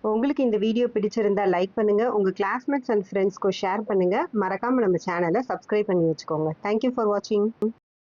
உங்களுக்கு இந்த வீடியோ பிடிச்சிருந்தா லைக் பண்ணுங்கள், உங்கள் கிளாஸ்மேட்ஸ் அண்ட் ஃப்ரெண்ட்ஸ்க்கு ஷேர் பண்ணுங்கள், மறக்காமல் நம்ம சேனலை சப்ஸ்கிரைப் பண்ணி வச்சுக்கோங்க. தேங்க்யூ ஃபார் வாட்சிங்.